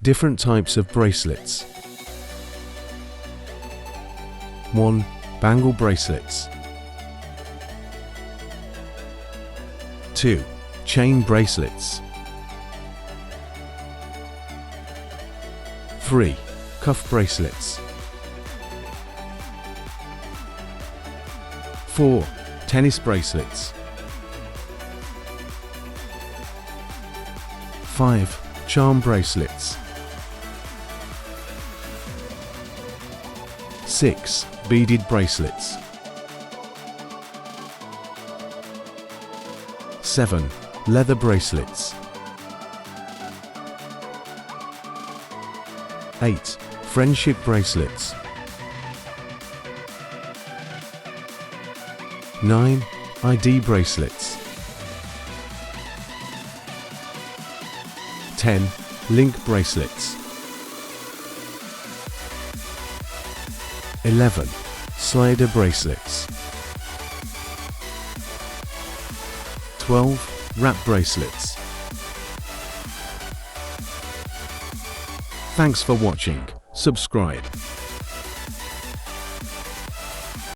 Different types of bracelets. 1. Bangle bracelets. 2. Chain bracelets. 3. Cuff bracelets. 4. Tennis bracelets. 5. Charm bracelets. 6. Beaded bracelets. 7. Leather bracelets. 8. Friendship bracelets. 9. ID bracelets. 10. Link bracelets. 11. Slider bracelets. 12. Wrap bracelets. Thanks for watching. Subscribe.